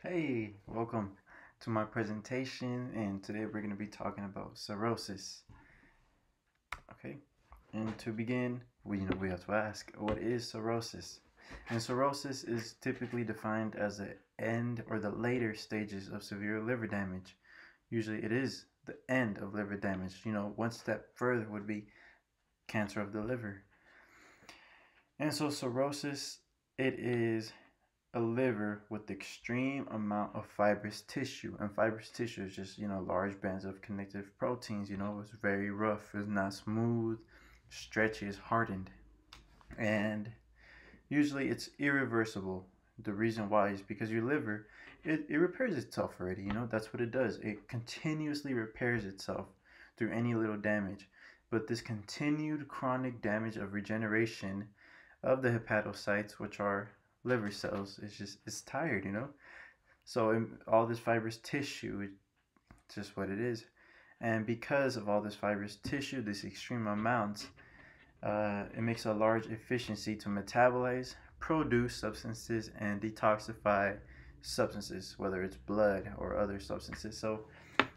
Hey, welcome to my presentation, and today we're going to be talking about cirrhosis. Okay, and to begin, we have to ask, what is cirrhosis? And cirrhosis is typically defined as the end or the later stages of severe liver damage. Usually, it is the end of liver damage. One step further would be cancer of the liver. And so, cirrhosis, it is a liver with extreme amount of fibrous tissue, and fibrous tissue is just large bands of connective proteins. It's very rough, it's not smooth, stretchy, it's hardened, and usually it's irreversible. The reason why is because your liver, it repairs itself already. That's what it does. It continuously repairs itself through any little damage. But this continued chronic damage of regeneration of the hepatocytes, which are liver cells, it's tired. So all this fibrous tissue, it's just what it is. And because of all this fibrous tissue, this extreme amounts, it makes a large efficiency to metabolize, produce substances, and detoxify substances, whether it's blood or other substances. So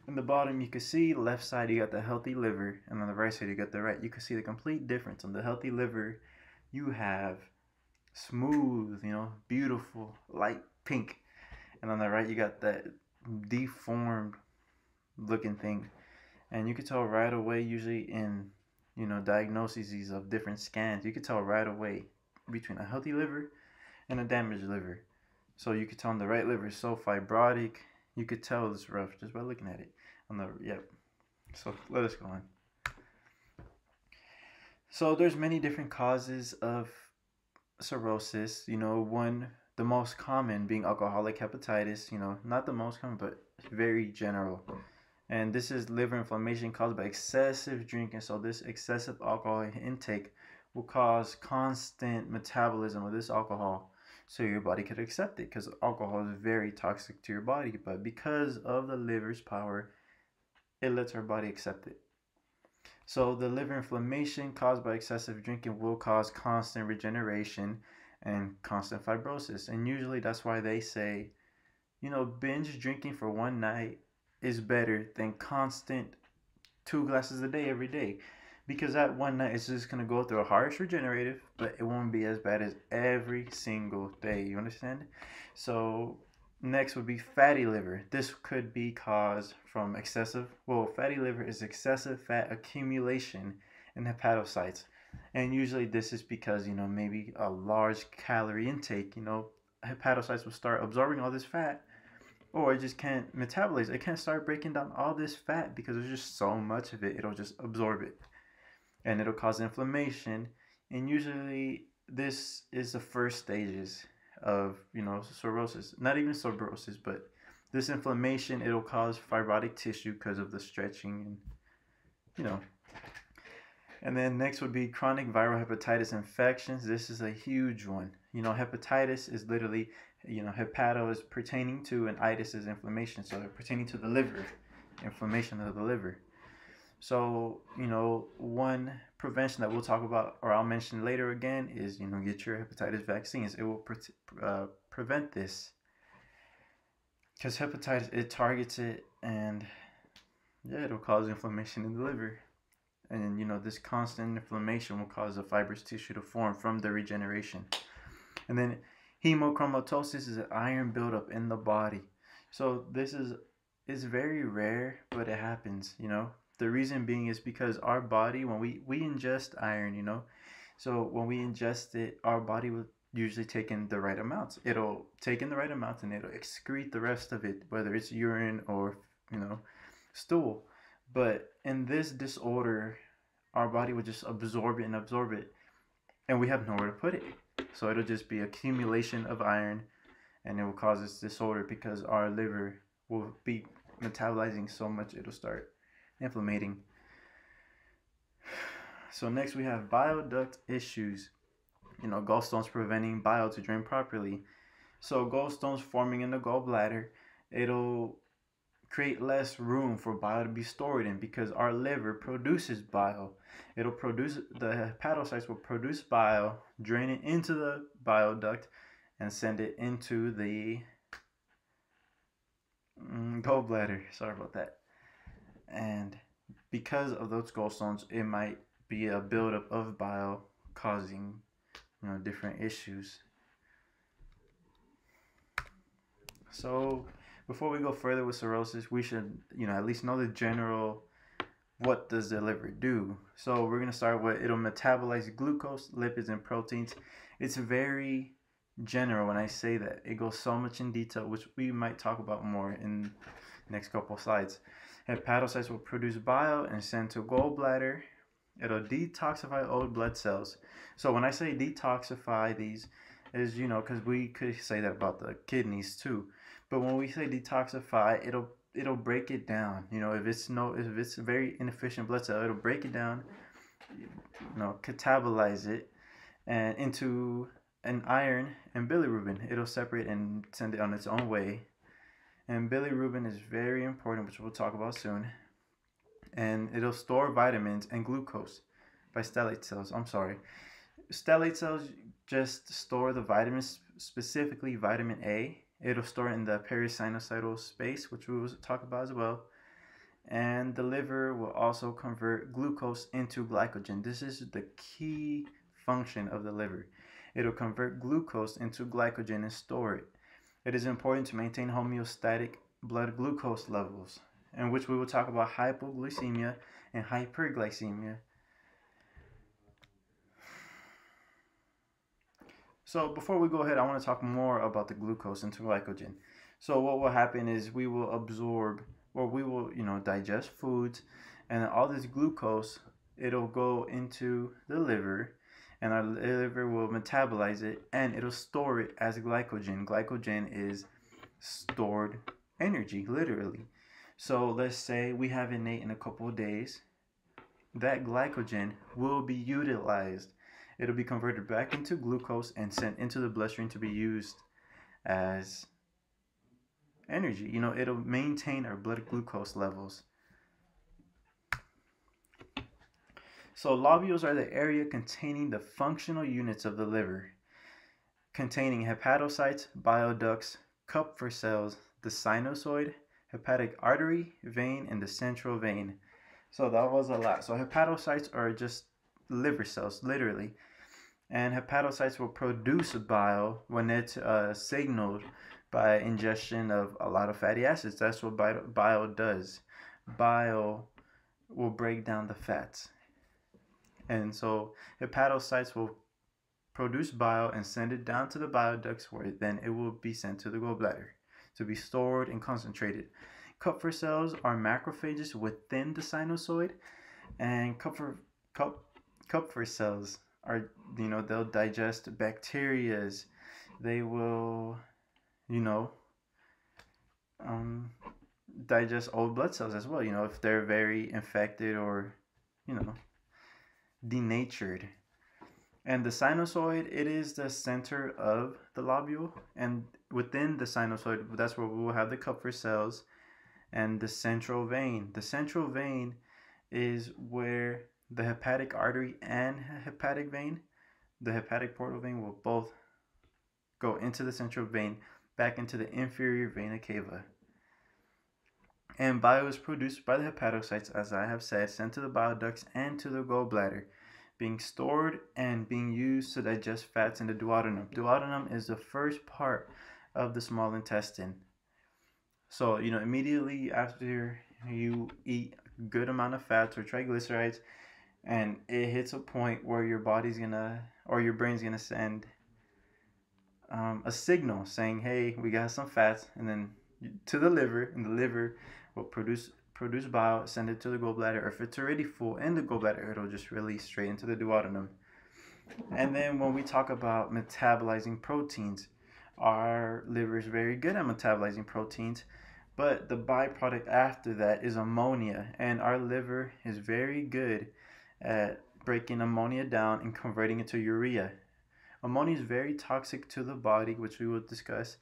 in the bottom, you can see left side you got the healthy liver, and on the right side you got the right. You can see the complete difference. On the healthy liver, you have smooth, beautiful, light pink, and on the right you got that deformed looking thing. And you could tell right away, usually in diagnoses of different scans, you could tell right away between a healthy liver and a damaged liver. So you could tell on the right liver is so fibrotic, you could tell it's rough just by looking at it. On the yep. So let us go on. So there's many different causes of cirrhosis. The most common being alcoholic hepatitis. Not the most common, but very general. And this is liver inflammation caused by excessive drinking. So this excessive alcohol intake will cause constant metabolism of this alcohol, so your body could accept it, because alcohol is very toxic to your body. But because of the liver's power, it lets our body accept it. So the liver inflammation caused by excessive drinking will cause constant regeneration and constant fibrosis. And usually that's why they say, binge drinking for one night is better than constant 2 glasses a day every day. Because that one night is just going to go through a harsh regenerative, but it won't be as bad as every single day. You understand? So next would be fatty liver. This could be caused from fatty liver is excessive fat accumulation in hepatocytes. And usually this is because, maybe a large calorie intake, hepatocytes will start absorbing all this fat, or it just can't metabolize. It can't start breaking down all this fat because there's just so much of it. It'll just absorb it, and it'll cause inflammation. And usually this is the first stages of cirrhosis. Not even cirrhosis, but this inflammation, it'll cause fibrotic tissue because of the stretching, and you know and then next would be chronic viral hepatitis infections. This is a huge one. Hepatitis is literally, hepato is pertaining to, and itis is inflammation, so they're pertaining to the liver, inflammation of the liver. So, one prevention that we'll talk about, or I'll mention later again, is, get your hepatitis vaccines. It will prevent this, because hepatitis, it targets it, and yeah, it'll cause inflammation in the liver. And this constant inflammation will cause the fibrous tissue to form from the regeneration. And then hemochromatosis is an iron buildup in the body. So this is very rare, but it happens. The reason being is because our body, when we ingest iron, so when we ingest it, our body will usually take in the right amounts. It'll take in the right amounts, and it'll excrete the rest of it, whether it's urine or stool. But in this disorder, our body will just absorb it and absorb it, and we have nowhere to put it. So it'll just be accumulation of iron, and it will cause this disorder because our liver will be metabolizing so much, it'll start inflamming. So next we have bile duct issues. Gallstones preventing bile to drain properly. So gallstones forming in the gallbladder, it'll create less room for bile to be stored in, because our liver produces bile. The hepatocytes will produce bile, drain it into the bile duct, and send it into the gallbladder. Sorry about that. And because of those gallstones, it might be a buildup of bile causing, different issues. So before we go further with cirrhosis, we should, at least know the general what does the liver do. So we're gonna start with it'll metabolize glucose, lipids, and proteins. It's very general when I say that. It goes so much in detail, which we might talk about more in the next couple of slides. Hepatocytes will produce bile and send to gallbladder. It'll detoxify old blood cells. So when I say detoxify, these is, because we could say that about the kidneys too. But when we say detoxify, it'll break it down. If it's a very inefficient blood cell, it'll break it down, catabolize it and into an iron and bilirubin. It'll separate and send it on its own way. And bilirubin is very important, which we'll talk about soon. And it'll store vitamins and glucose by stellate cells. Stellate cells just store the vitamins, specifically vitamin A. It'll store it in the perisinusoidal space, which we will talk about as well. And the liver will also convert glucose into glycogen. This is the key function of the liver. It'll convert glucose into glycogen and store it. It is important to maintain homeostatic blood glucose levels, in which we will talk about hypoglycemia and hyperglycemia. So before we go ahead, I want to talk more about the glucose into glycogen. So what will happen is we will absorb, or we will, digest foods, and all this glucose, it'll go into the liver, and our liver will metabolize it, and it'll store it as glycogen. Glycogen is stored energy, literally. So let's say we haven't eaten in a couple of days. That glycogen will be utilized. It'll be converted back into glucose and sent into the bloodstream to be used as energy. It'll maintain our blood glucose levels. So lobules are the area containing the functional units of the liver, containing hepatocytes, bile ducts, Kupffer cells, the sinusoid, hepatic artery, vein, and the central vein. So that was a lot. So hepatocytes are just liver cells, literally. And hepatocytes will produce bile when it's signaled by ingestion of a lot of fatty acids. That's what bile does. Bile will break down the fats. And so hepatocytes will produce bile and send it down to the bile ducts, where then it will be sent to the gallbladder to be stored and concentrated. Kupffer cells are macrophages within the sinusoid, and Kupffer cells are, they'll digest bacterias. They will, digest old blood cells as well, if they're very infected or, denatured. And the sinusoid, it is the center of the lobule, and within the sinusoid, that's where we will have the Kupffer cells and the central vein. The central vein is where the hepatic artery and hepatic vein, the hepatic portal vein, will both go into the central vein, back into the inferior vena cava. And bile is produced by the hepatocytes, as I have said, sent to the bile ducts and to the gallbladder, being stored and being used to digest fats in the duodenum. Duodenum is the first part of the small intestine. So, immediately after you eat a good amount of fats or triglycerides, and it hits a point where your body's your brain's gonna send a signal saying, hey, we got some fats, and then to the liver, and the liver will produce bile, send it to the gallbladder, or if it's already full in the gallbladder, it'll just release straight into the duodenum. And then when we talk about metabolizing proteins, our liver is very good at metabolizing proteins, but the byproduct after that is ammonia, and our liver is very good at breaking ammonia down and converting it to urea. Ammonia is very toxic to the body, which we will discuss,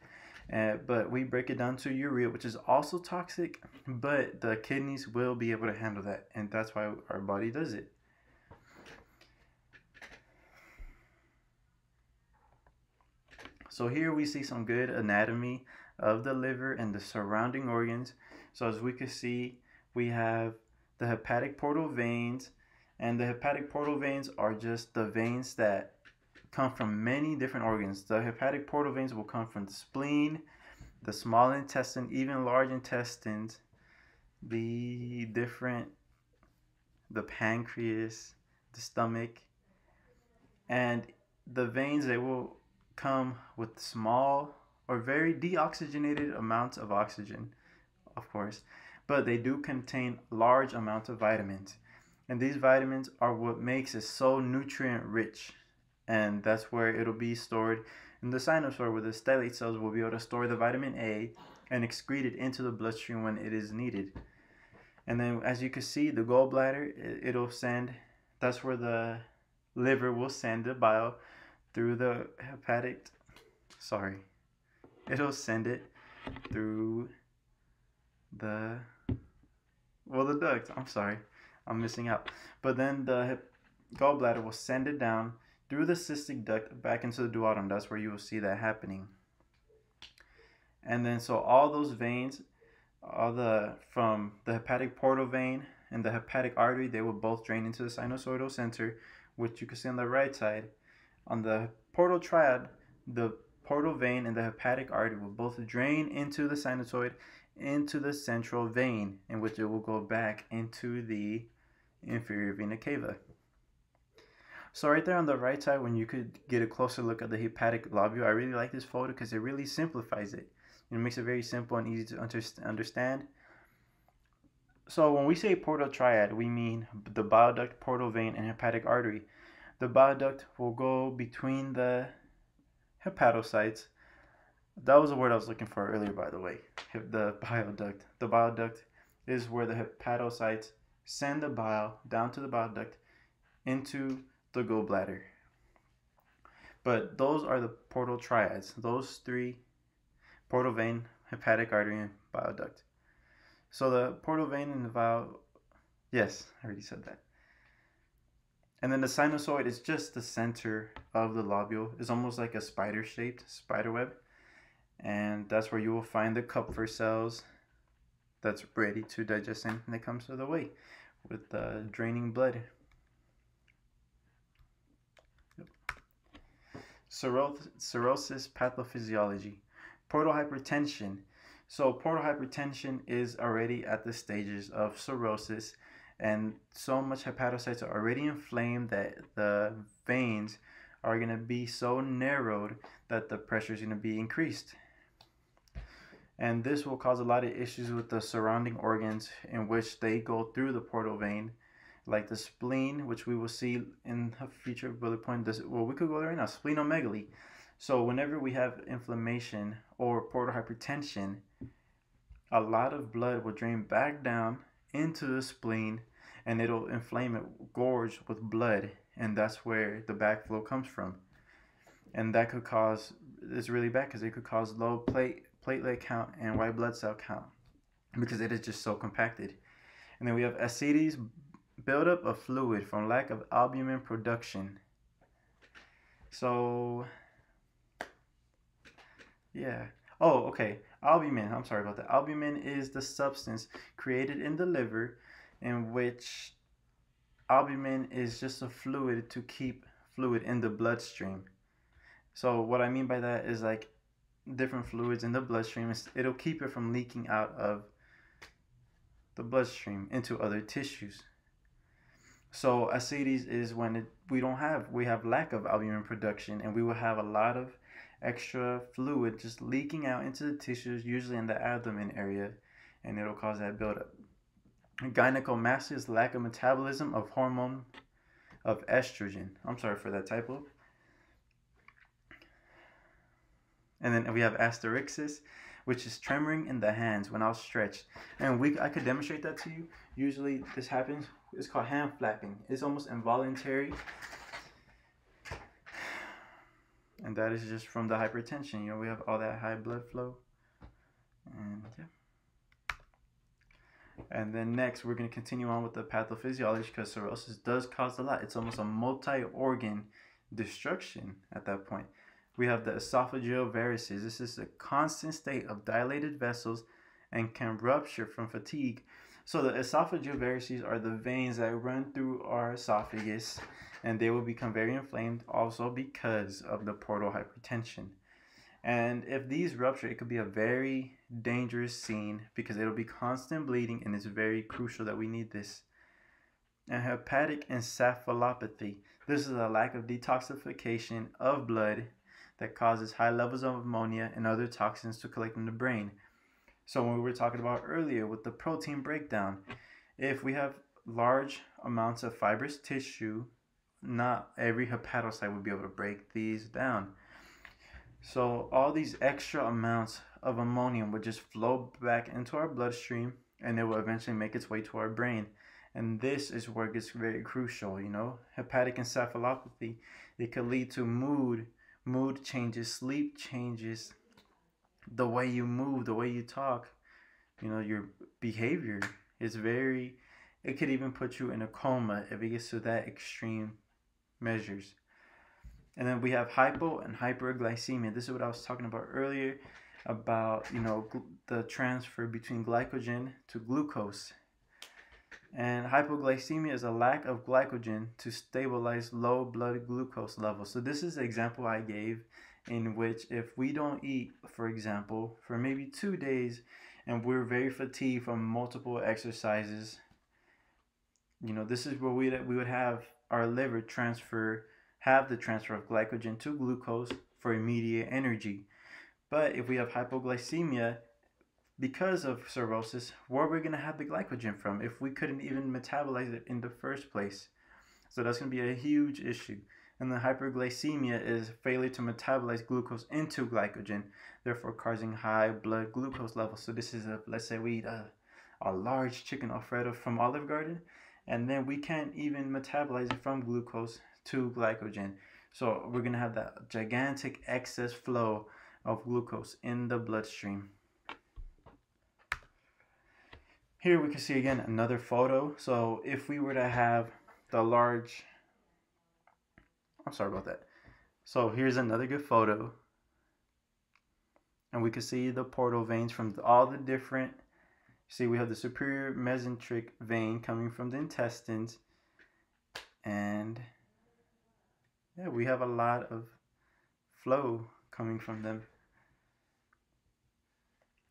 but we break it down to urea, which is also toxic, but the kidneys will be able to handle that, and that's why our body does it. So here we see some good anatomy of the liver and the surrounding organs. So as we can see, we have the hepatic portal veins, and the hepatic portal veins are just the veins that come from many different organs. The hepatic portal veins will come from the spleen, the small intestine, even large intestines, the pancreas, the stomach, and the veins, they will come with small or very deoxygenated amounts of oxygen, of course, but they do contain large amounts of vitamins. And these vitamins are what makes it so nutrient rich. And that's where it'll be stored in the sinusoid, where the stellate cells will be able to store the vitamin A and excrete it into the bloodstream when it is needed. And then, as you can see, the gallbladder, it'll send, that's where the liver will send the bile through the it'll send it through the duct. I'm missing out. But then the gallbladder will send it down through the cystic duct back into the duodenum. That's where you will see that happening. And then, so all those veins, from the hepatic portal vein and the hepatic artery, they will both drain into the sinusoidal center, which you can see on the right side. On the portal triad, the portal vein and the hepatic artery will both drain into the sinusoid, into the central vein, in which it will go back into the inferior vena cava. So right there on the right side, when you could get a closer look at the hepatic lobule, I really like this photo because it really simplifies it. It makes it very simple and easy to understand. So when we say portal triad, we mean the bile duct, portal vein, and hepatic artery. The bile duct will go between the hepatocytes. That was the word I was looking for earlier, by the way. The bile duct. The bile duct is where the hepatocytes send the bile down to the bile duct into the gallbladder. But those are the portal triads. Those three: portal vein, hepatic artery, and bile duct. So the portal vein and the bile, yes, I already said that. And then the sinusoid is just the center of the lobule. It's almost like a spider-shaped spider web. And that's where you will find the Kupffer cells that's ready to digest anything that comes to the way with the draining blood. Cirrhosis pathophysiology. Portal hypertension. So portal hypertension is already at the stages of cirrhosis, and so much hepatocytes are already inflamed that the veins are going to be so narrowed that the pressure is going to be increased. And this will cause a lot of issues with the surrounding organs in which they go through the portal vein, like the spleen, which we will see in a future bullet point. We could go there right now. Splenomegaly. So whenever we have inflammation or portal hypertension, a lot of blood will drain back down into the spleen, and it'll inflame it, gorge with blood, and that's where the backflow comes from. And that could cause, it's really bad because it could cause low platelet count and white blood cell count because it is just so compacted. And then we have ascites, buildup of fluid from lack of albumin production. So yeah. Oh, okay. Albumin. I'm sorry about that. Albumin is the substance created in the liver, in which albumin is just a fluid to keep fluid in the bloodstream. So what I mean by that is like different fluids in the bloodstream. It'll keep it from leaking out of the bloodstream into other tissues. So ascites is when we have lack of albumin production, and we will have a lot of extra fluid just leaking out into the tissues, usually in the abdomen area, and it'll cause that buildup. Gynecomastia is lack of metabolism of hormone of estrogen. I'm sorry for that typo. And then we have asterixis, which is tremoring in the hands when outstretched. And I could demonstrate that to you. Usually this happens. It's called hand flapping. It's almost involuntary. And that is just from the hypertension. You know, we have all that high blood flow. And yeah. And then next, we're going to continue on with the pathophysiology, because cirrhosis does cause a lot. It's almost a multi-organ destruction at that point. We have the esophageal varices. This is a constant state of dilated vessels and can rupture from fatigue. So the esophageal varices are the veins that run through our esophagus, and they will become very inflamed also because of the portal hypertension. And if these rupture, it could be a very dangerous scene because it'll be constant bleeding, and it's very crucial that we need this. And hepatic encephalopathy. This is a lack of detoxification of blood that causes high levels of ammonia and other toxins to collect in the brain. So when we were talking about earlier with the protein breakdown, if we have large amounts of fibrous tissue, not every hepatocyte would be able to break these down. So all these extra amounts of ammonium would just flow back into our bloodstream, and it will eventually make its way to our brain. And this is where it gets very crucial, Hepatic encephalopathy, it could lead to mood changes, sleep changes, the way you move, the way you talk, your behavior is it could even put you in a coma if it gets to that extreme measures. And then we have hypo and hyperglycemia. This is what I was talking about earlier about, the transfer between glycogen to glucose. And hypoglycemia is a lack of glycogen to stabilize low blood glucose levels. So this is the example I gave, in which if we don't eat, for example, for maybe 2 days, and we're very fatigued from multiple exercises, this is where we would have our liver have the transfer of glycogen to glucose for immediate energy. But if we have hypoglycemia, because of cirrhosis, where are we going to have the glycogen from if we couldn't even metabolize it in the first place? So that's going to be a huge issue. And the hyperglycemia is failure to metabolize glucose into glycogen, therefore causing high blood glucose levels. So this is let's say we eat a large chicken Alfredo from Olive Garden, and then we can't even metabolize it from glucose to glycogen. So we're going to have that gigantic excess flow of glucose in the bloodstream. Here we can see again another photo. So if we were to have the large, I'm sorry about that. So here's another good photo. And we can see the portal veins from all the different, see we have the superior mesenteric vein coming from the intestines. And yeah, we have a lot of flow coming from them.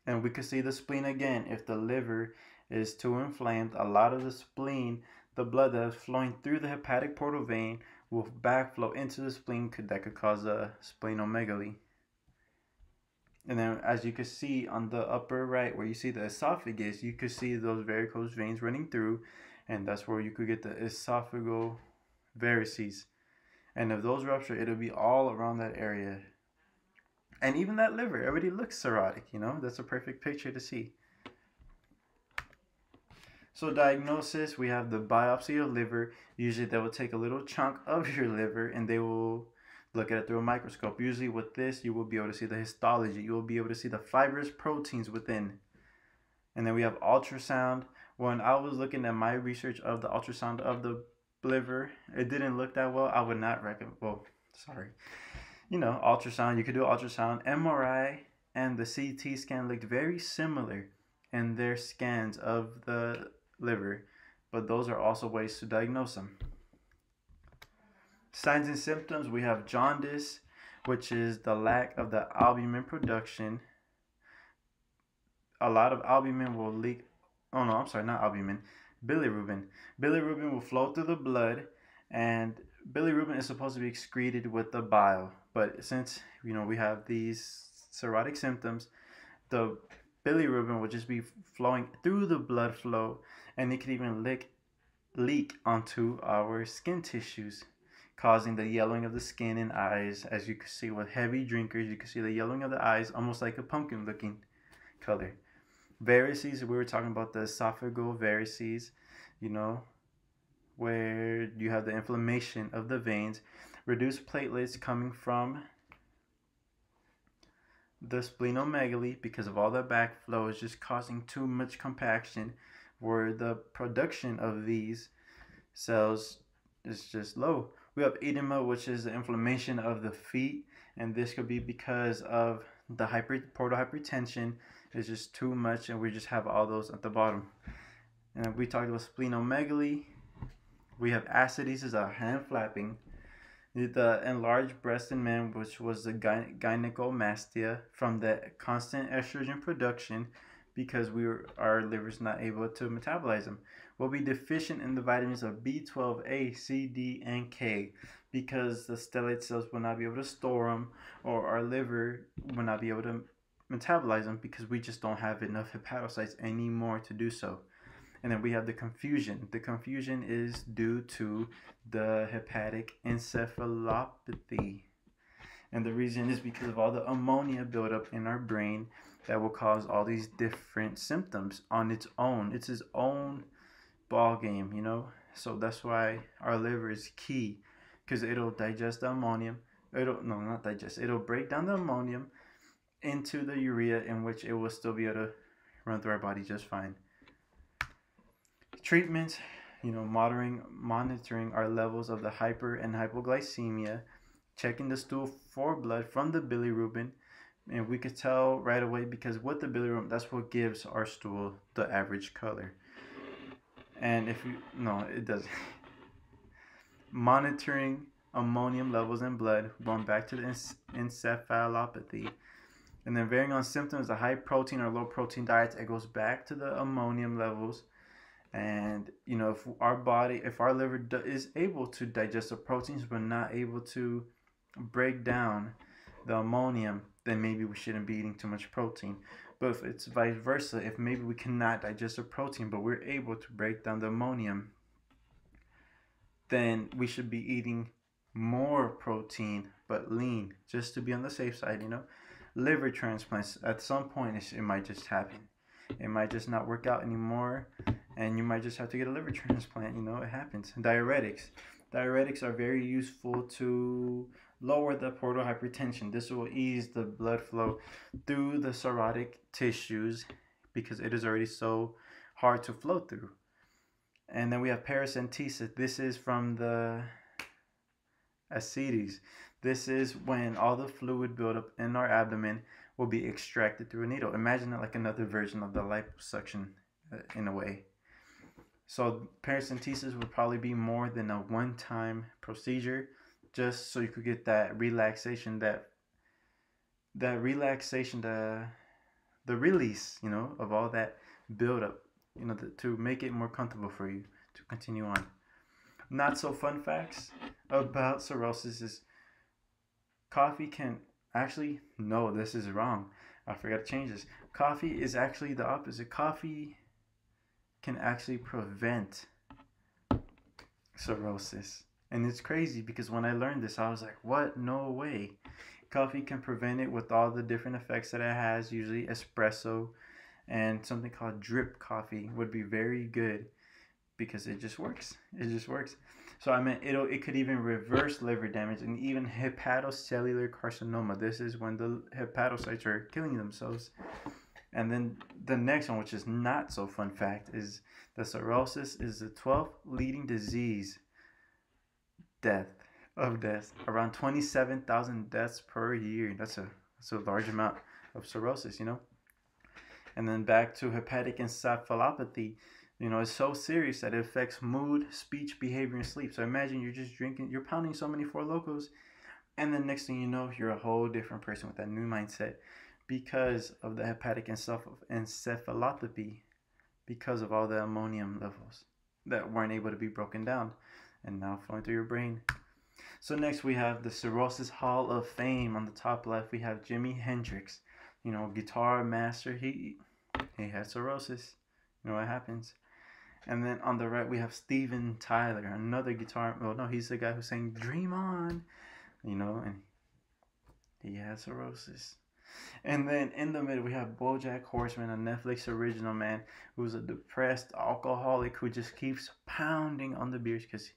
And we can see the spleen again. If the liver is too inflamed, a lot of the spleen, the blood that is flowing through the hepatic portal vein, will backflow into the spleen that could cause a splenomegaly. And then as you can see on the upper right where you see the esophagus, you could see those varicose veins running through, and that's where you could get the esophageal varices. And if those rupture, it'll be all around that area. And even that liver, everybody looks cirrhotic, That's a perfect picture to see. So diagnosis, we have the biopsy of liver. Usually they will take a little chunk of your liver and they will look at it through a microscope. Usually with this, you will be able to see the histology. You will be able to see the fibrous proteins within. And then we have ultrasound. When I was looking at my research of the ultrasound of the liver, it didn't look that well. I would not recommend, ultrasound, you could do ultrasound. MRI and the CT scan looked very similar in their scans of the liver, but those are also ways to diagnose them. Signs and symptoms, we have jaundice, which is the lack of the albumin production. A lot of albumin will leak, bilirubin. Bilirubin will flow through the blood, and bilirubin is supposed to be excreted with the bile. But since, we have these cirrhotic symptoms, the bilirubin will just be flowing through the blood flow, and it can even leak onto our skin tissues, causing the yellowing of the skin and eyes. As you can see with heavy drinkers, you can see the yellowing of the eyes, almost like a pumpkin looking color. Varices, we were talking about the esophageal varices, where you have the inflammation of the veins, reduced platelets coming from the splenomegaly because of all the backflow is just causing too much compaction, where the production of these cells is just low. We have edema, which is the inflammation of the feet, And this could be because of the portal hypertension is just too much, and we just have all those at the bottom. And we talked about splenomegaly. We have acidosis, hand flapping. The enlarged breast in men, which was the gynecomastia from the constant estrogen production, because our liver's not able to metabolize them. We'll be deficient in the vitamins of B12, A, C, D, and K, because the stellate cells will not be able to store them, or our liver will not be able to metabolize them, because we just don't have enough hepatocytes anymore to do so. And then we have the confusion. The confusion is due to the hepatic encephalopathy. And the reason is because of all the ammonia buildup in our brain that will cause all these different symptoms on its own. It's its own ball game, you know? So that's why our liver is key, because it'll digest the ammonium. It'll break down the ammonium into the urea, in which it will still be able to run through our body just fine. Treatments, monitoring our levels of the hyper and hypoglycemia, checking the stool for blood from the bilirubin, and we could tell right away, because with the bilirubin, that's what gives our stool the average color. And it doesn't. Monitoring ammonium levels in blood, going back to the encephalopathy. And then varying on symptoms, the high protein or low protein diets, it goes back to the ammonium levels. And if our liver is able to digest the proteins but not able to break down the ammonium, then maybe we shouldn't be eating too much protein. But if it's vice versa, if maybe we cannot digest the protein but we're able to break down the ammonium, then we should be eating more protein but lean, just to be on the safe side. Liver transplants, at some point it might just happen. It might just not work out anymore, and you might just have to get a liver transplant. It happens. Diuretics are very useful to lower the portal hypertension. This will ease the blood flow through the cirrhotic tissues, because it is already so hard to flow through. And then we have paracentesis. This is from the ascites. This is when all the fluid buildup in our abdomen will be extracted through a needle. Imagine it like another version of the liposuction in a way. So paracentesis would probably be more than a one-time procedure, just so you could get that relaxation, the release, of all that buildup, to make it more comfortable for you to continue on. Not so fun facts about cirrhosis is coffee can actually, no, this is wrong. I forgot to change this. Coffee is actually the opposite. Coffee can actually prevent cirrhosis. And it's crazy, because when I learned this, I was like, what? No way. Coffee can prevent it with all the different effects that it has. Usually espresso and something called drip coffee would be very good, because it just works. So it could even reverse liver damage and even hepatocellular carcinoma. This is when the hepatocytes are killing themselves. And then the next one, which is not so fun fact, is the cirrhosis is the 12th leading disease of death. Around 27,000 deaths per year. That's a large amount of cirrhosis, And then back to hepatic encephalopathy. It's so serious that it affects mood, speech, behavior, and sleep. So imagine you're just you're pounding so many Four Locos, and then next thing you know, you're a whole different person with that new mindset, because of the hepatic encephalopathy, because of all the ammonium levels that weren't able to be broken down and now flowing through your brain. So next we have the Cirrhosis Hall of Fame. On the top left, we have Jimi Hendrix, guitar master. He had cirrhosis. What happens. And then on the right, we have Steven Tyler, another guitar. Well, no, he's the guy who sang Dream On, and he had cirrhosis. And then in the middle, we have BoJack Horseman, a Netflix original, man, who's a depressed alcoholic who just keeps pounding on the beers because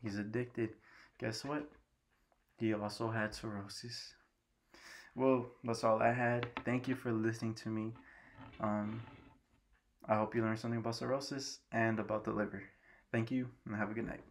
he's addicted. Guess what? He also had cirrhosis. Well, that's all I had. Thank you for listening to me. I hope you learned something about cirrhosis and about the liver. Thank you, and have a good night.